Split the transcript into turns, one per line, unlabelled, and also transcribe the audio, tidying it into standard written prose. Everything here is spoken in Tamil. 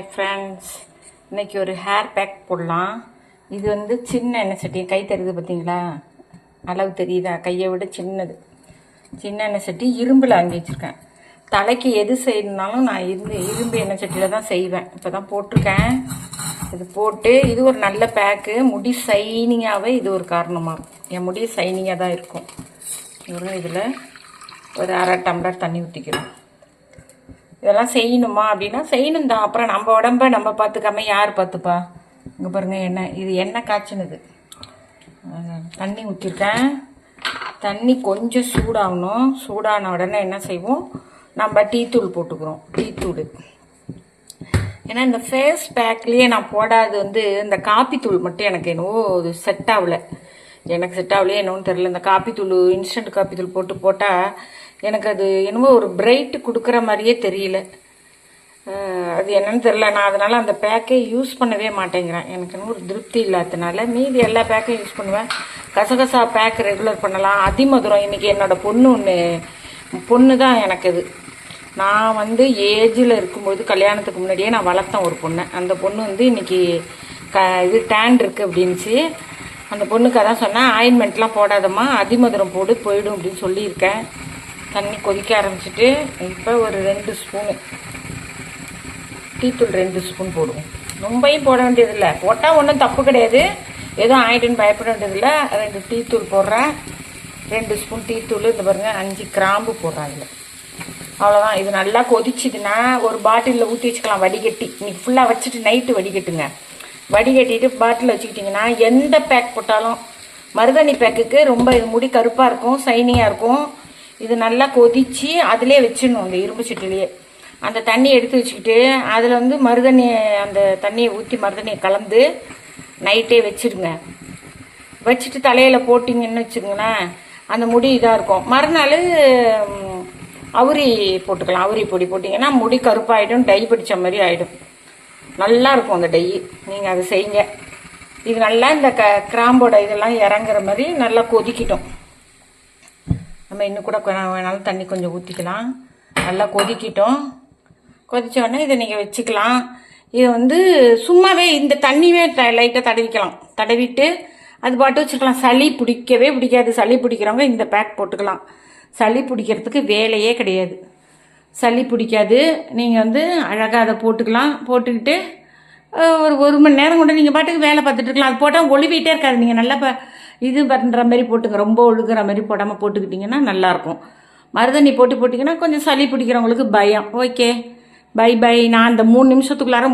ஹாய் ஃப்ரெண்ட்ஸ், இன்றைக்கி ஒரு ஹேர் பேக் போடலாம். இது வந்து சின்ன எண்ணெய் சட்டி, கை தெரியுது பார்த்தீங்களா? அளவு தெரியுதா? கையை விட சின்னது சின்ன எண்ணெய் சட்டி, இரும்பில் வாங்கி வச்சுருக்கேன். தலைக்கு எது செய்யணுன்னாலும் நான் இரும்பு எண்ணெய் சட்டியில் தான் செய்வேன். இப்போ தான் போட்டிருக்கேன். இது போட்டு இது ஒரு நல்ல பேக்கு. முடி சைனிங்காகவே இது ஒரு காரணமாக, என் முடி சைனிங்காக தான் இருக்கும். இதில் ஒரு அரை டம்ளர் தண்ணி ஊற்றிக்கிறோம். இதெல்லாம் செய்யணுமா அப்படின்னா செய்யணும் தான். அப்புறம் நம்ம உடம்ப நம்ம பார்த்துக்காம யார் பார்த்துப்பா? இங்கே பாருங்கள், இது எண்ணெய் காய்ச்சினது. தண்ணி ஊற்றிருக்கேன். தண்ணி கொஞ்சம் சூடாகணும். சூடான உடனே என்ன செய்வோம், நம்ம டீ தூள் போட்டுக்கிறோம். டீ தூள் ஏன்னா இந்த ஃபேஸ் பேக்லேயே நான் போடாது வந்து இந்த காப்பி தூள் மட்டும் எனக்கு என்னவோ அது செட் ஆகலை. என்னன்னு தெரியல. இந்த காப்பி தூள், இன்ஸ்டன்ட் காப்பி தூள் போட்டால் எனக்கு அது என்னமோ ஒரு பிரைட்டு கொடுக்குற மாதிரியே தெரியல. அது என்னன்னு தெரில. நான் அதனால் அந்த பேக்கே யூஸ் பண்ணவே மாட்டேங்கிறேன். எனக்கு என்னமோ ஒரு திருப்தி இல்லாததுனால மீதி எல்லா பேக்கையும் யூஸ் பண்ணுவேன். கசகசா பேக் ரெகுலர் பண்ணலாம். அதிமதுரம், இன்றைக்கி என்னோடய பொண்ணு தான் எனக்கு இது. நான் வந்து ஏஜில் இருக்கும்போது கல்யாணத்துக்கு முன்னாடியே நான் வளர்த்தேன் ஒரு பொண்ணை. அந்த பொண்ணு வந்து இன்றைக்கி இது டேன் இருக்குது அப்படின்ச்சு. அந்த பொண்ணுக்கு அதான் சொன்னேன், ஆயின்மெண்ட்லாம் போடாதம்மா, அதிமதுரம் போயிடும் அப்படின்னு சொல்லியிருக்கேன். தண்ணி கொதிக்க ஆரம்பிச்சிட்டு இப்போ ஒரு 2 ஸ்பூனு டீத்தூள் 2 ஸ்பூன் போடுவோம். ரொம்பையும் போட வேண்டியதில்லை. போட்டால் ஒன்றும் தப்பு கிடையாது, எதுவும் ஆயிடுன்னு பயப்பட வேண்டியதில்லை. 2 டீத்தூள் போடுறேன். 2 ஸ்பூன் டீத்தூள். இந்த பாருங்கள், 5 கிராம்பு போடுறேன் அதில். அவ்வளோதான். இது நல்லா கொதிச்சுதுன்னா ஒரு பாட்டிலில் ஊற்றி வச்சுக்கலாம். வடிகட்டி இன்னைக்கு ஃபுல்லாக வச்சுட்டு நைட்டு வடிகட்டுங்க. வடிகட்டிட்டு பாட்டிலில் வச்சுக்கிட்டிங்கன்னா எந்த பேக் போட்டாலும், மருதாணி பேக்குக்கு ரொம்ப இது முடி கருப்பாக இருக்கும், சைனிங்காக இருக்கும். இது நல்லா கொதித்து அதிலே வச்சிடணும். அந்த இரும்பு சட்டிலேயே அந்த தண்ணியை எடுத்து வச்சுக்கிட்டு அதில் வந்து மருதாணியை, அந்த தண்ணியை ஊற்றி மருதாணியை கலந்து நைட்டே வச்சுருங்க. வச்சுட்டு தலையில் போட்டிங்கன்னு வச்சுக்கோங்களேன், அந்த முடி இதாக இருக்கும். மறுநாள் அவுரி போட்டுக்கலாம். அவுரி பொடி போட்டிங்கன்னா முடி கருப்பாயிடும், டை பிடிச்ச மாதிரி ஆகிடும். நல்லா இருக்கும் அந்த டை. நீங்கள் அதை செய்யுங்க. இது நல்லா இந்த கிராம்போட இதெல்லாம் இறங்குற மாதிரி நல்லா கொதிக்கிட்டோம். நம்ம இன்னும் கூட வேணாலும் தண்ணி கொஞ்சம் ஊற்றிக்கலாம். நல்லா கொதிக்கிட்டோம். கொதித்தோடனே இதை நீங்கள் வச்சுக்கலாம். இதை வந்து சும்மாவே இந்த தண்ணியே லைட்டாக தடவிக்கலாம். தடவிட்டு அது பாட்டு வச்சுக்கலாம். சளி பிடிக்கவே பிடிக்காது. சளி பிடிக்கிறவங்க இந்த பேக் போட்டுக்கலாம். சளி பிடிக்கிறதுக்கு வேலையே கிடையாது. சளி பிடிக்காது. நீங்கள் வந்து அழகாக அதை போட்டுக்கலாம். போட்டுக்கிட்டு ஒரு மணி நேரம் கூட நீங்கள் பாட்டுக்கு வேலை பார்த்துட்டு இருக்கலாம். அது போட்டால் ஒழுவிட்டே இருக்காது. நீங்கள் நல்லா இது பண்ணுற மாதிரி போட்டுங்க. ரொம்ப ஒழுகுற மாதிரி போடாமல் போட்டுக்கிட்டிங்கன்னா நல்லாயிருக்கும். மருதாணி போட்டிங்கன்னா கொஞ்சம் சளி பிடிக்கிறவங்களுக்கு பயம். Okay, bye. நான் அந்த 3 நிமிஷத்துக்குள்ளார